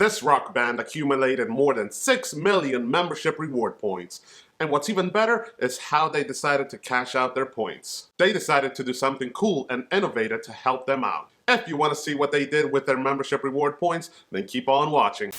This rock band accumulated more than 6 million membership reward points. And what's even better is how they decided to cash out their points. They decided to do something cool and innovative to help them out. If you want to see what they did with their membership reward points, then keep on watching.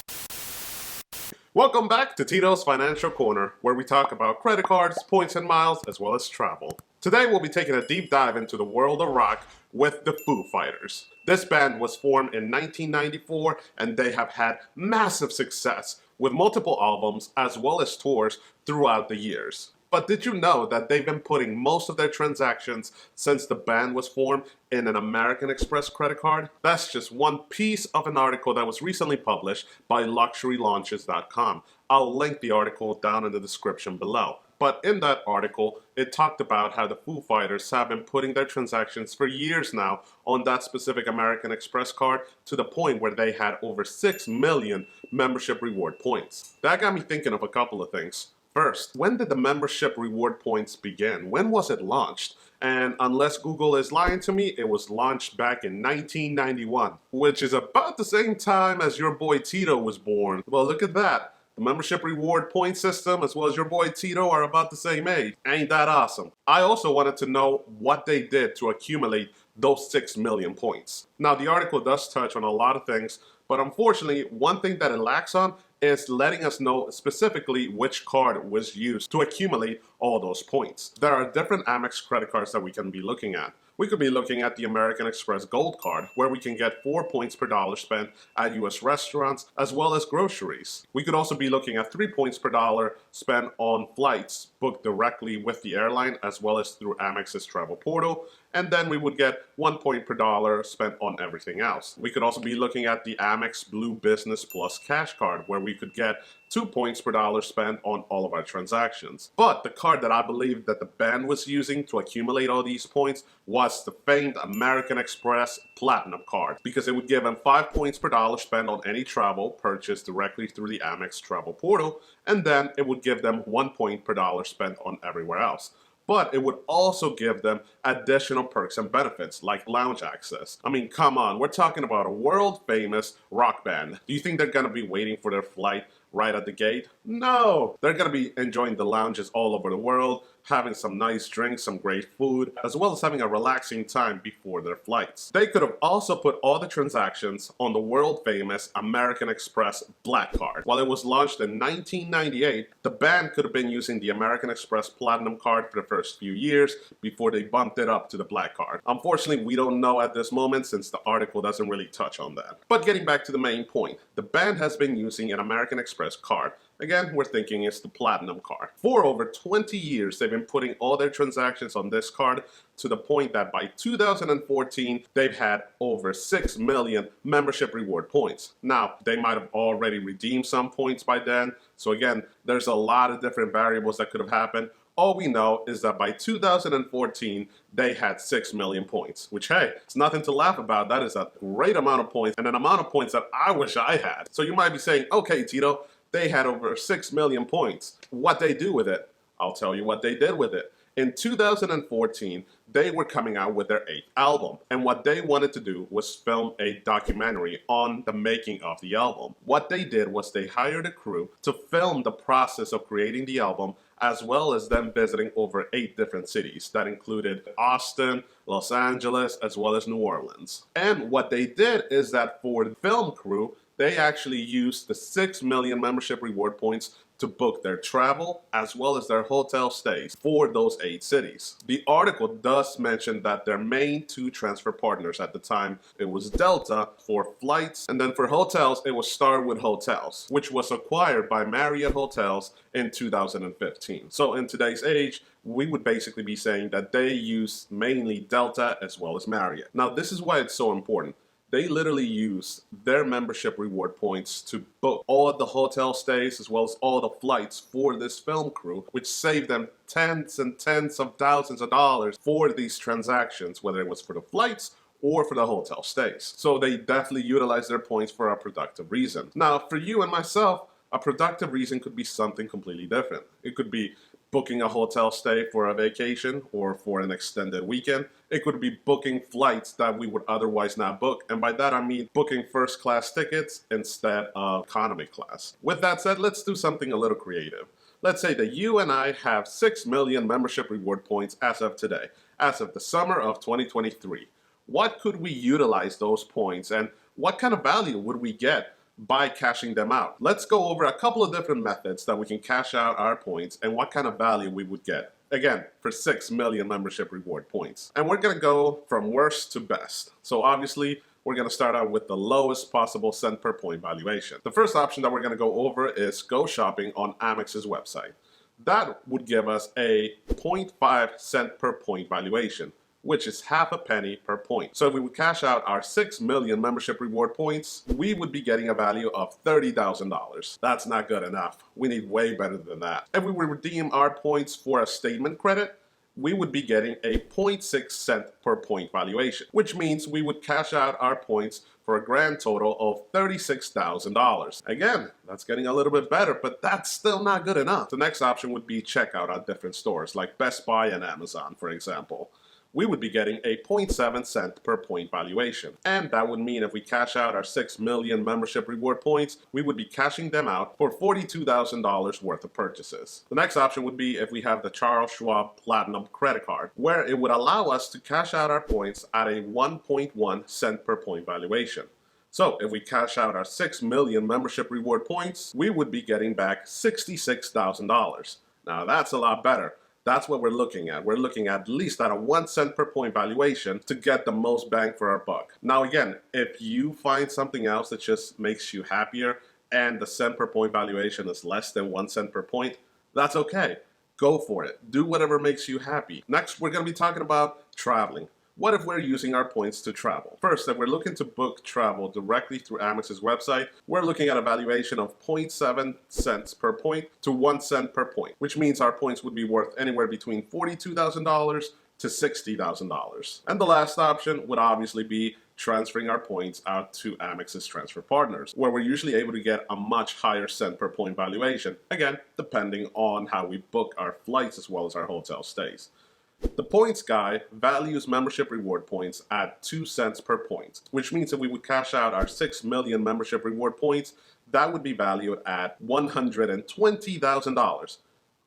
Welcome back to Tito's Financial Corner, where we talk about credit cards, points and miles, as well as travel. Today we'll be taking a deep dive into the world of rock with the Foo Fighters. This band was formed in 1994 and they have had massive success with multiple albums as well as tours throughout the years. But did you know that they've been putting most of their transactions since the band was formed in an American Express credit card? That's just one piece of an article that was recently published by luxurylaunches.com. I'll link the article down in the description below. But in that article, it talked about how the Foo Fighters have been putting their transactions for years now on that specific American Express card to the point where they had over 6 million membership reward points. That got me thinking of a couple of things. First, when did the membership reward points begin? When was it launched? And unless Google is lying to me, it was launched back in 1991, which is about the same time as your boy Tito was born. Well, look at that. The membership reward point system as well as your boy Tito are about the same age. Ain't that awesome? I also wanted to know what they did to accumulate those 6 million points. Now, the article does touch on a lot of things, but unfortunately, one thing that it lacks on is letting us know specifically which card was used to accumulate all those points. There are different Amex credit cards that we can be looking at. We could be looking at the American Express Gold Card, where we can get 4 points per dollar spent at US restaurants as well as groceries. We could also be looking at 3 points per dollar spent on flights booked directly with the airline as well as through Amex's travel portal. And then we would get 1 point per dollar spent on everything else. We could also be looking at the Amex Blue Business Plus Cash Card, where we could get 2 points per dollar spent on all of our transactions. But the card that I believe that the band was using to accumulate all these points was the famed American Express Platinum Card, because it would give them 5 points per dollar spent on any travel purchased directly through the Amex travel portal, and then it would give them 1 point per dollar spent on everywhere else. But it would also give them additional perks and benefits like lounge access. I mean, come on, we're talking about a world famous rock band. Do you think they're gonna be waiting for their flight right at the gate? No, they're gonna be enjoying the lounges all over the world, having some nice drinks, some great food, as well as having a relaxing time before their flights. They could have also put all the transactions on the world famous American Express Black Card. While it was launched in 1998, the band could have been using the American Express Platinum Card for the first few years before they bumped it up to the Black Card. Unfortunately, we don't know at this moment since the article doesn't really touch on that. But getting back to the main point, the band has been using an American Express card. Again, we're thinking it's the Platinum Card. For over 20 years, they've been putting all their transactions on this card to the point that by 2014, they've had over 6 million membership reward points. Now, they might have already redeemed some points by then. So again, there's a lot of different variables that could have happened. All we know is that by 2014, they had 6 million points, which, hey, it's nothing to laugh about. That is a great amount of points and an amount of points that I wish I had. So you might be saying, okay, Tito, they had over 6 million points. What they do with it? I'll tell you what they did with it. In 2014, they were coming out with their 8th album. And what they wanted to do was film a documentary on the making of the album. What they did was they hired a crew to film the process of creating the album, as well as them visiting over 8 different cities. That included Austin, Los Angeles, as well as New Orleans. And what they did is that for the film crew, they actually used the 6 million membership reward points to book their travel as well as their hotel stays for those 8 cities. The article does mention that their main 2 transfer partners at the time, it was Delta for flights, and then for hotels, it was Starwood Hotels, which was acquired by Marriott Hotels in 2015. So in today's age, we would basically be saying that they use mainly Delta as well as Marriott. Now, this is why it's so important. They literally use their membership reward points to book all of the hotel stays as well as all the flights for this film crew, which saved them tens and tens of thousands of dollars for these transactions, whether it was for the flights or for the hotel stays. So they definitely utilize their points for a productive reason. Now, for you and myself, a productive reason could be something completely different. It could be booking a hotel stay for a vacation or for an extended weekend. It could be booking flights that we would otherwise not book. And by that I mean booking first class tickets instead of economy class. With that said, let's do something a little creative. Let's say that you and I have 6 million membership reward points as of today, as of the summer of 2023. What could we utilize those points and what kind of value would we get by cashing them out? Let's go over a couple of different methods that we can cash out our points and what kind of value we would get. Again, for 6 million membership reward points. And we're gonna go from worst to best. So obviously, we're going to start out with the lowest possible cent per point valuation. The first option that we're going to go over is go shopping on Amex's website. That would give us a 0.5 cent per point valuation, which is half a penny per point. So if we would cash out our 6 million membership reward points, we would be getting a value of $30,000. That's not good enough. We need way better than that. If we would redeem our points for a statement credit, we would be getting a 0.6 cent per point valuation, which means we would cash out our points for a grand total of $36,000. Again, that's getting a little bit better, but that's still not good enough. The next option would be checkout at different stores like Best Buy and Amazon, for example. We would be getting a 0.7 cent per point valuation. And that would mean if we cash out our 6 million membership reward points, we would be cashing them out for $42,000 worth of purchases. The next option would be if we have the Charles Schwab Platinum credit card, where it would allow us to cash out our points at a 1.1 cent per point valuation. So if we cash out our 6 million membership reward points, we would be getting back $66,000. Now that's a lot better. That's what we're looking at. We're looking at least at a 1 cent per point valuation to get the most bang for our buck. Now again, if you find something else that just makes you happier and the cent per point valuation is less than 1 cent per point, that's okay. Go for it. Do whatever makes you happy. Next, we're going to be talking about traveling. What if we're using our points to travel? First, if we're looking to book travel directly through Amex's website, we're looking at a valuation of 0.7 cents per point to 1 cent per point, which means our points would be worth anywhere between $42,000 to $60,000. And the last option would obviously be transferring our points out to Amex's transfer partners, where we're usually able to get a much higher cent per point valuation, again, depending on how we book our flights as well as our hotel stays. The points guy values membership reward points at 2 cents per point, which means if we would cash out our 6 million membership reward points, that would be valued at $120,000.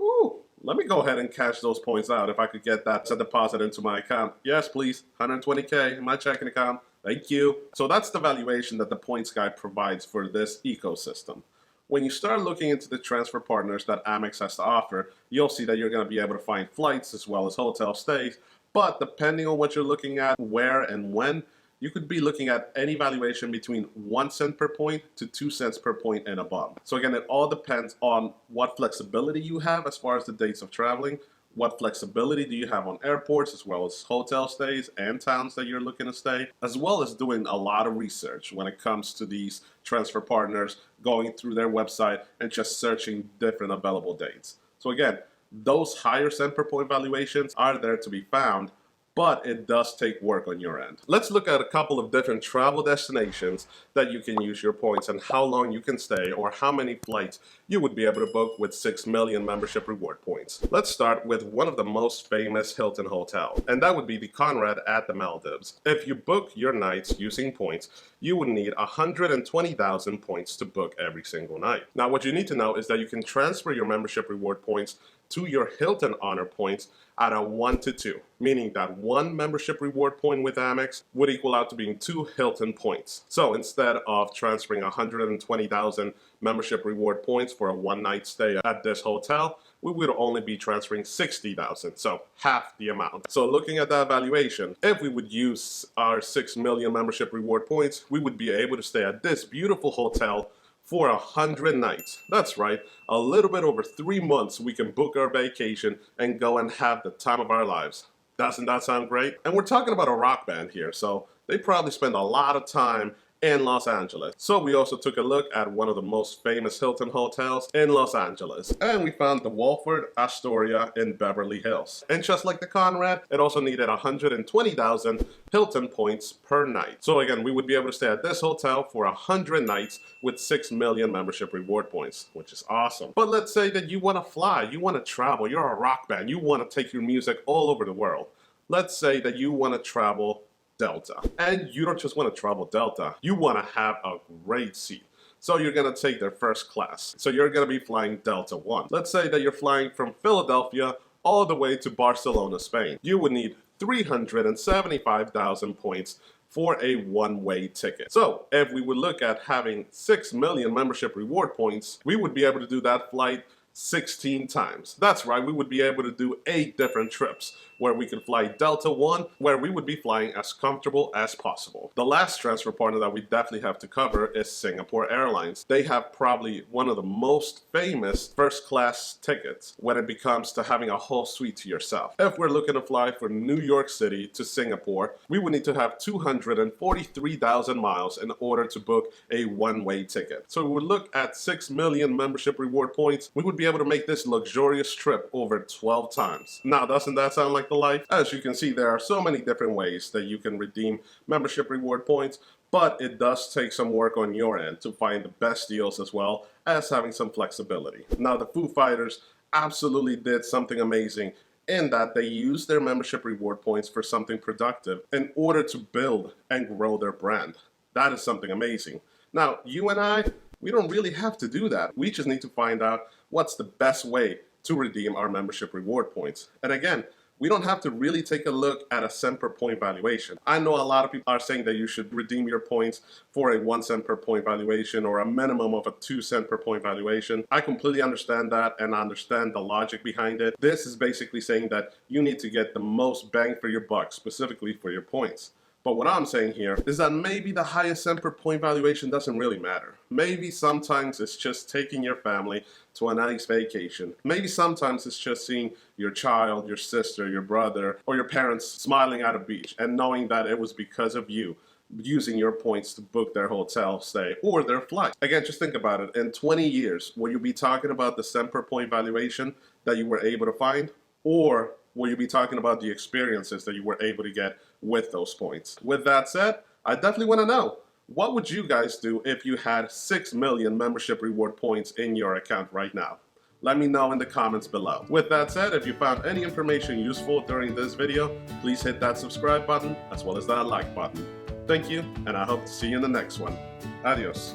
Ooh, let me go ahead and cash those points out if I could get that to deposit into my account. Yes, please, 120K in my checking account. Thank you. So that's the valuation that the points guy provides for this ecosystem. When you start looking into the transfer partners that Amex has to offer, you'll see that you're going to be able to find flights as well as hotel stays. But depending on what you're looking at, where and when, you could be looking at any valuation between 1 cent per point to 2 cents per point and above. So again, it all depends on what flexibility you have as far as the dates of traveling. What flexibility do you have on airports as well as hotel stays and towns that you're looking to stay, as well as doing a lot of research when it comes to these transfer partners, going through their website and just searching different available dates. So again, those higher cent per point valuations are there to be found, but it does take work on your end. Let's look at a couple of different travel destinations that you can use your points and how long you can stay or how many flights you would be able to book with 6 million membership reward points. Let's start with one of the most famous Hilton hotels, and that would be the Conrad at the Maldives. If you book your nights using points, you would need 120,000 points to book every single night. Now, what you need to know is that you can transfer your membership reward points to your Hilton Honor points at a 1-to-2, meaning that one membership reward point with Amex would equal out to being 2 Hilton points. So instead of transferring 120,000 membership reward points for a one-night stay at this hotel, we would only be transferring 60,000, so half the amount. So looking at that valuation, if we would use our 6 million membership reward points, we would be able to stay at this beautiful hotel for 100 nights. That's right, a little bit over 3 months we can book our vacation and go and have the time of our lives. Doesn't that sound great? And we're talking about a rock band here, so they probably spend a lot of time in Los Angeles. So we also took a look at one of the most famous Hilton hotels in Los Angeles, and we found the Walford Astoria in Beverly Hills. And just like the Conrad, it also needed 120,000 Hilton points per night. So again, we would be able to stay at this hotel for 100 nights with 6 million membership reward points, which is awesome. But let's say that you want to fly, you want to travel, you're a rock band, you want to take your music all over the world. Let's say that you want to travel Delta. And you don't just want to travel Delta, you want to have a great seat. So you're going to take their first class. So you're going to be flying Delta One. Let's say that you're flying from Philadelphia all the way to Barcelona, Spain. You would need 375,000 points for a one-way ticket. So if we would look at having 6 million membership reward points, we would be able to do that flight 16 times. That's right, we would be able to do 8 different trips where we could fly Delta One, where we would be flying as comfortable as possible. The last transfer partner that we definitely have to cover is Singapore Airlines. They have probably one of the most famous first class tickets when it comes to having a whole suite to yourself. If we're looking to fly from New York City to Singapore, we would need to have 243,000 miles in order to book a one-way ticket. So we would look at 6 million membership reward points. We would be able to make this luxurious trip over 12 times. Now, doesn't that sound like the life? As you can see, there are so many different ways that you can redeem membership reward points, but it does take some work on your end to find the best deals as well as having some flexibility. Now, the Foo Fighters absolutely did something amazing in that they used their membership reward points for something productive in order to build and grow their brand. That is something amazing. Now, you and I, we don't really have to do that. We just need to find out what's the best way to redeem our membership reward points. And again, we don't have to really take a look at a cent per point valuation. I know a lot of people are saying that you should redeem your points for a 1 cent per point valuation or a minimum of a 2 cent per point valuation. I completely understand that and I understand the logic behind it. This is basically saying that you need to get the most bang for your buck, specifically for your points. But what I'm saying here is that maybe the highest cent per point valuation doesn't really matter. Maybe sometimes it's just taking your family to a nice vacation. Maybe sometimes it's just seeing your child, your sister, your brother, or your parents smiling at a beach and knowing that it was because of you using your points to book their hotel stay or their flight. Again, just think about it. In 20 years, will you be talking about the cent per point valuation that you were able to find? Or will you be talking about the experiences that you were able to get with those points? With that said, I definitely want to know, what would you guys do if you had 6 million membership reward points in your account right now? Let me know in the comments below. With that said, if you found any information useful during this video, please hit that subscribe button as well as that like button. Thank you, and I hope to see you in the next one. Adios.